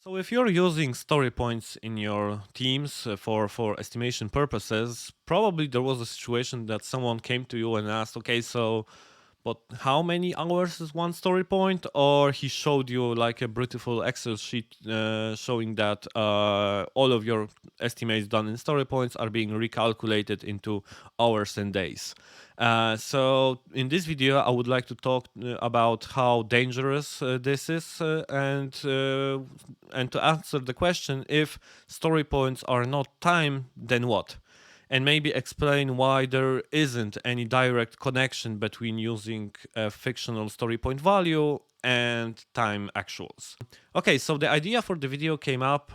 So if you're using story points in your teams for estimation purposes, probably there was a situation that someone came to you and asked, okay, so but how many hours is one story point? Or he showed you like a beautiful Excel sheet showing that all of your estimates done in story points are being recalculated into hours and days. So in this video, I would like to talk about how dangerous this is, and to answer the question: if story points are not time, then what? And maybe explain why there isn't any direct connection between using a fictional story point value and time actuals. Okay, so the idea for the video came up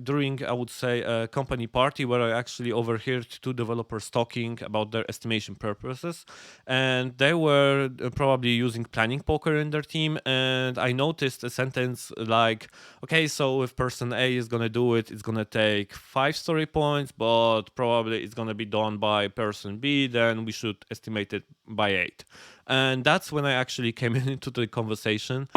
during, I would say, a company party where I actually overheard two developers talking about their estimation purposes, and they were probably using planning poker in their team. And I noticed a sentence like, "Okay, so if person A is gonna do it, it's gonna take 5 story points, but probably it's gonna be done by person B. Then we should estimate it by 8." And that's when I actually came into the conversation.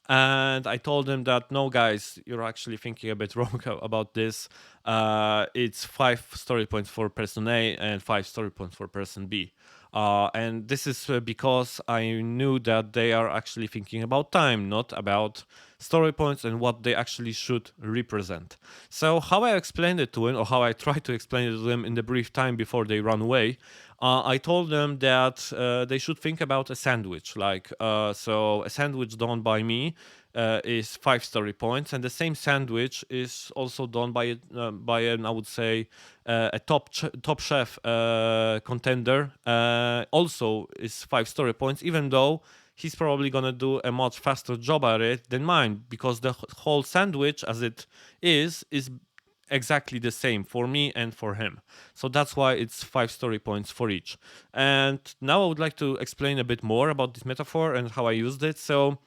And I told them that no, guys, you're actually thinking a bit wrong about this. It's 5 story points for person A and 5 story points for person B. And this is because I knew that they are actually thinking about time, not about story points and what they actually should represent. So, how I explained it to them, or how I tried to explain it to them in the brief time before they run away, I told them that they should think about a sandwich. So a sandwich done by me is 5 story points, and the same sandwich is also done by an, I would say, a top chef contender. Also is 5 story points, even though he's probably gonna do a much faster job at it than mine, because the whole sandwich, as it is exactly the same for me and for him. So that's why it's 5 story points for each. And now I would like to explain a bit more about this metaphor and how I used it. So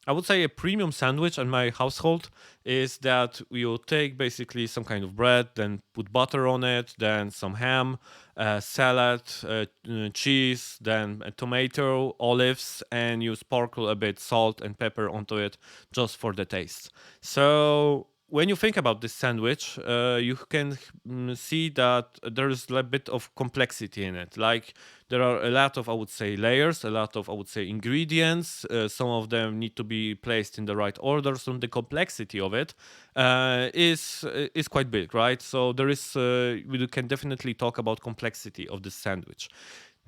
I would say a premium sandwich in my household is that you take basically some kind of bread, then put butter on it, then some ham, salad, cheese, then a tomato, olives, and you sprinkle a bit salt and pepper onto it just for the taste. So when you think about this sandwich, you can see that there is a bit of complexity in it. Like there are a lot of, I would say, layers, a lot of, I would say, ingredients. Some of them need to be placed in the right order. So the complexity of it is quite big, right? So there is, we can definitely talk about complexity of this sandwich.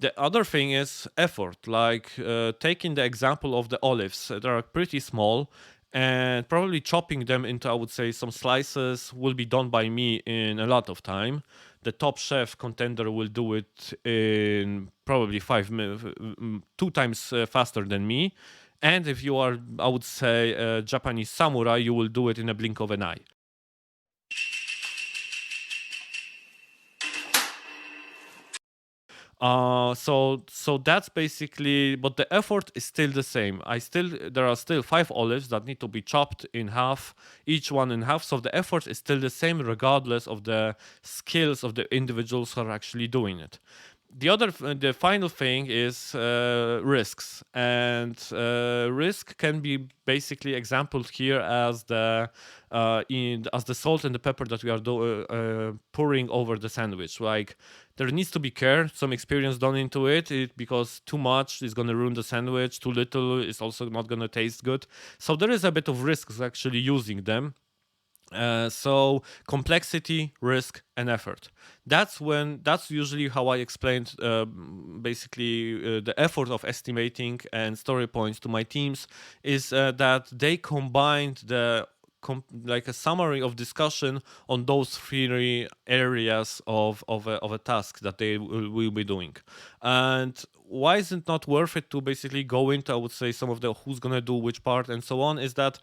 The other thing is effort. Like taking the example of the olives, they are pretty small, and probably chopping them into, I would say, some slices will be done by me in a lot of time. The top chef contender will do it in probably 2 times faster than me. And if you are, I would say, a Japanese samurai, you will do it in a blink of an eye. So that's basically, but the effort is still the same. There are still 5 olives that need to be chopped in half, each one in half. So the effort is still the same, regardless of the skills of the individuals who are actually doing it. The final thing is risks, and risk can be basically exampled here as the salt and the pepper that we are pouring over the sandwich. Like there needs to be care, some experience done into it, because too much is going to ruin the sandwich, too little is also not going to taste good. So there is a bit of risks actually using them. So complexity, risk, and effort. That's usually how I explained basically the effort of estimating and story points to my teams, is that they combined like a summary of discussion on those three areas of a task that they will be doing. And why is it not worth it to basically go into, I would say, some of the who's gonna do which part and so on, is that,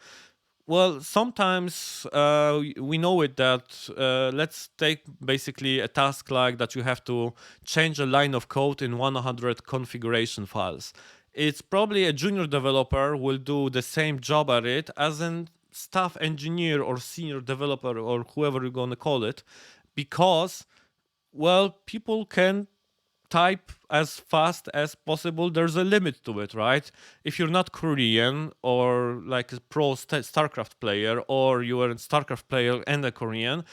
well, sometimes we know it that let's take basically a task like that. You have to change a line of code in 100 configuration files. It's probably a junior developer will do the same job at it as an staff engineer or senior developer or whoever you're going to call it, because, well, people can type as fast as possible, there's a limit to it, right? If you're not Korean or like a pro StarCraft player, or you are a StarCraft player and a Korean,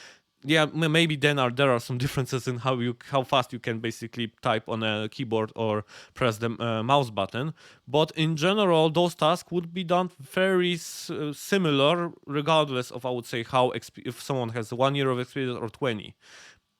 yeah, maybe then there are some differences in how fast you can basically type on a keyboard or press the mouse button. But in general, those tasks would be done very similar, regardless of, I would say, if someone has 1 year of experience or 20.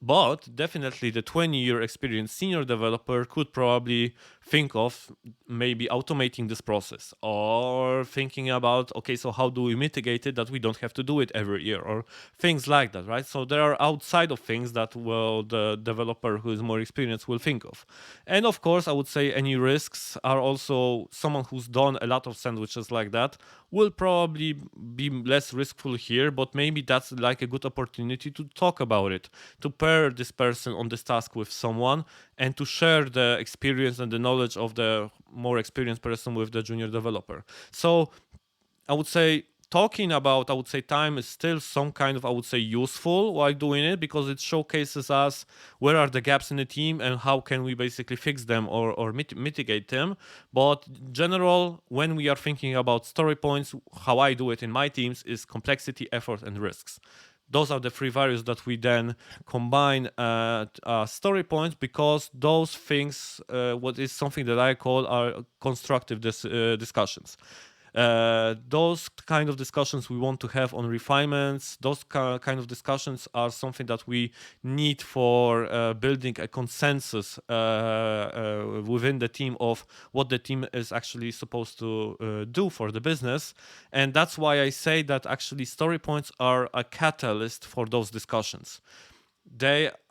But definitely the 20-year experienced senior developer could probably think of maybe automating this process, or thinking about, okay, so how do we mitigate it that we don't have to do it every year, or things like that, right? So there are outside of things that, well, the developer who is more experienced will think of. And of course, I would say any risks are also someone who's done a lot of sandwiches like that will probably be less riskful here, but maybe that's like a good opportunity to talk about it, to pair this person on this task with someone, and to share the experience and the knowledge of the more experienced person with the junior developer. So I would say talking about, I would say, time is still some kind of, I would say, useful while doing it, because it showcases us where are the gaps in the team and how can we basically fix them or mitigate them. But general, when we are thinking about story points, how I do it in my teams is complexity, effort, and risks. Those are the three values that we then combine story points, because those things, what is something that I call are constructive discussions. Those kind of discussions we want to have on refinements, those kind of discussions are something that we need for building a consensus within the team of what the team is actually supposed to do for the business. And that's why I say that actually story points are a catalyst for those discussions.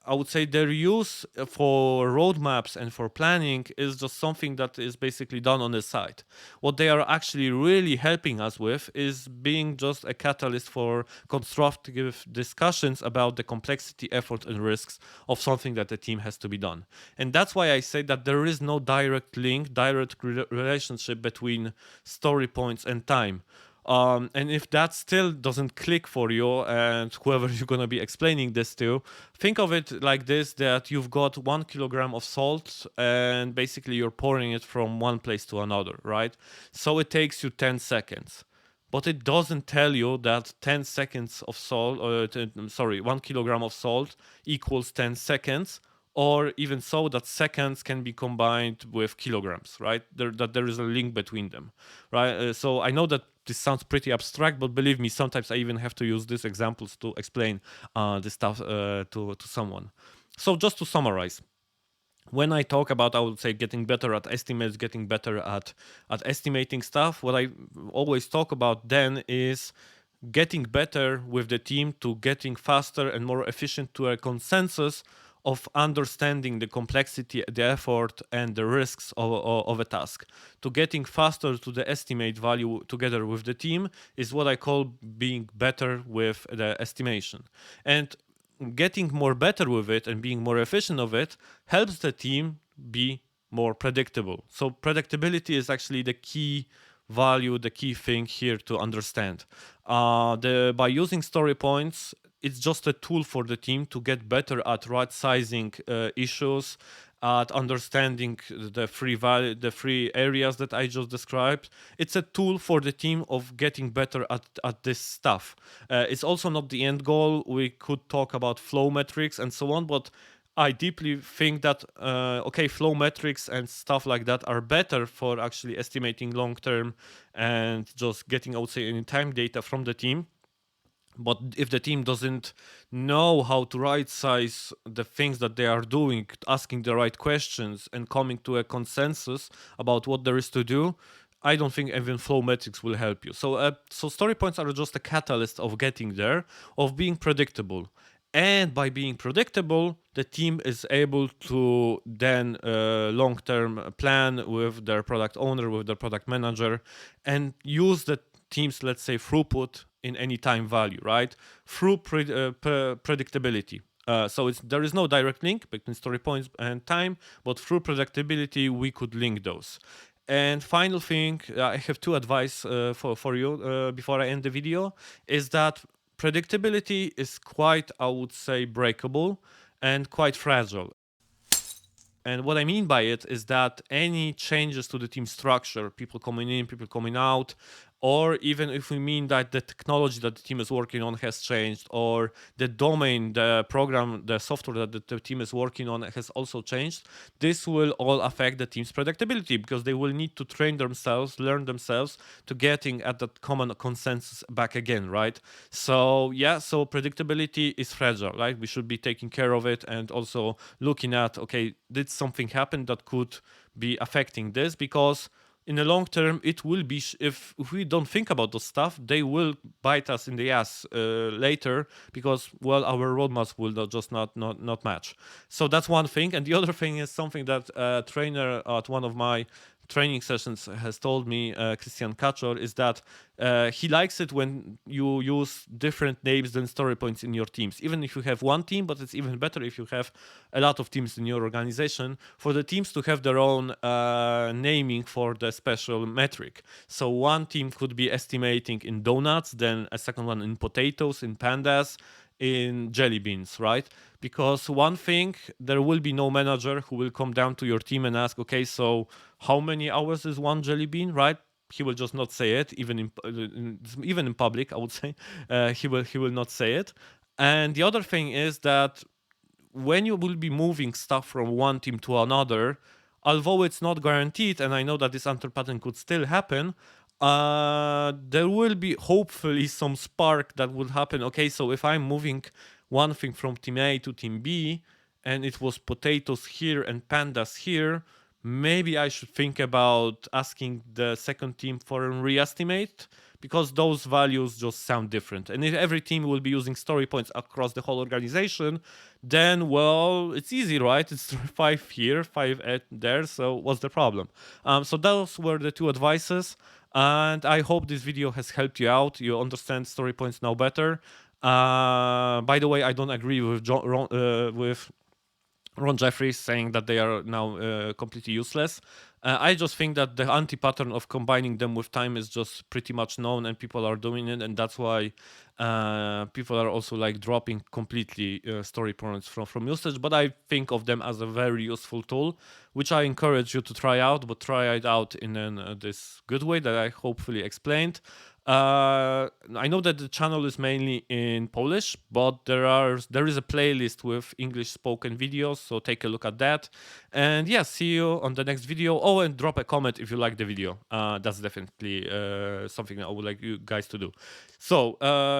I would say their use for roadmaps and for planning is just something that is basically done on the side. What they are actually really helping us with is being just a catalyst for constructive discussions about the complexity, effort, and risks of something that the team has to be done. And that's why I say that there is no direct link, direct relationship between story points and time. And if that still doesn't click for you, and whoever you're going to be explaining this to, think of it like this, that you've got 1 kilogram of salt and basically you're pouring it from one place to another, right? So it takes you 10 seconds. But it doesn't tell you that 10 seconds of salt, 1 kilogram of salt equals 10 seconds, or even so that seconds can be combined with kilograms, right? That there is a link between them, right? So I know that this sounds pretty abstract, but believe me, sometimes I even have to use these examples to explain this stuff to someone. So just to summarize, when I talk about, I would say, getting better at estimates, getting better at estimating stuff, what I always talk about then is getting better with the team to getting faster and more efficient to a consensus of understanding the complexity, the effort, and the risks of a task. To getting faster to the estimate value together with the team is what I call being better with the estimation. And getting more better with it and being more efficient of it helps the team be more predictable. So predictability is actually the key value, the key thing here to understand. By using story points, it's just a tool for the team to get better at right sizing issues, at understanding the three areas that I just described. It's a tool for the team of getting better at this stuff. It's also not the end goal. We could talk about flow metrics and so on, but I deeply think that flow metrics and stuff like that are better for actually estimating long term and just getting, I would say, any time data from the team. But if the team doesn't know how to right size the things that they are doing, asking the right questions and coming to a consensus about what there is to do, I don't think even flow metrics will help you. So story points are just a catalyst of getting there, of being predictable. And by being predictable, the team is able to then long-term plan with their product owner, with their product manager, and use the team's, let's say, throughput in any time value, right? Through predictability. So there is no direct link between story points and time, but through predictability, we could link those. And final thing, I have two advice for you before I end the video, is that predictability is quite, I would say, breakable and quite fragile. And what I mean by it is that any changes to the team structure, people coming in, people coming out, or even if we mean that the technology that the team is working on has changed, or the domain, the program, the software that the team is working on has also changed, this will all affect the team's predictability because they will need to train themselves, learn themselves to getting at that common consensus back again, right? So yeah, so predictability is fragile, right? We should be taking care of it and also looking at, okay, did something happen that could be affecting this? Because in the long term, it will be if we don't think about those stuff, they will bite us in the ass later because well, our roadmaps will not match. So that's one thing, and the other thing is something that a trainer at one of my training sessions has told me, Christian Kachor, is that he likes it when you use different names than story points in your teams. Even if you have one team, but it's even better if you have a lot of teams in your organization, for the teams to have their own naming for the special metric. So one team could be estimating in donuts, then a second one in potatoes, in pandas, in jelly beans, right? Because one thing, there will be no manager who will come down to your team and ask, okay, so how many hours is one jelly bean, right? He will just not say it, even in public. I would say he will not say it. And the other thing is that when you will be moving stuff from one team to another, although it's not guaranteed, and I know that this pattern could still happen, there will be hopefully some spark that would happen. Okay, so if I'm moving one thing from team A to team B, and it was potatoes here and pandas here, maybe I should think about asking the second team for a re-estimate because those values just sound different. And if every team will be using story points across the whole organization, then, well, it's easy, right? It's 5 here, 5 there, so what's the problem? So those were the two advices, and I hope this video has helped you out. You understand story points now better. By the way, I don't agree with with Ron Jeffries saying that they are now completely useless. I just think that the anti-pattern of combining them with time is just pretty much known, and people are doing it, and that's why people are also like dropping completely story points from usage. But I think of them as a very useful tool, which I encourage you to try out. But try it out in this good way that I hopefully explained. I know that the channel is mainly in Polish, but there is a playlist with English spoken videos, so take a look at that. And yeah, see you on the next video. Oh, and drop a comment if you like the video. That's definitely something I would like you guys to do. So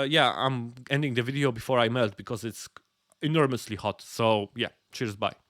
yeah, I'm ending the video before I melt because it's enormously hot. So yeah, cheers, bye.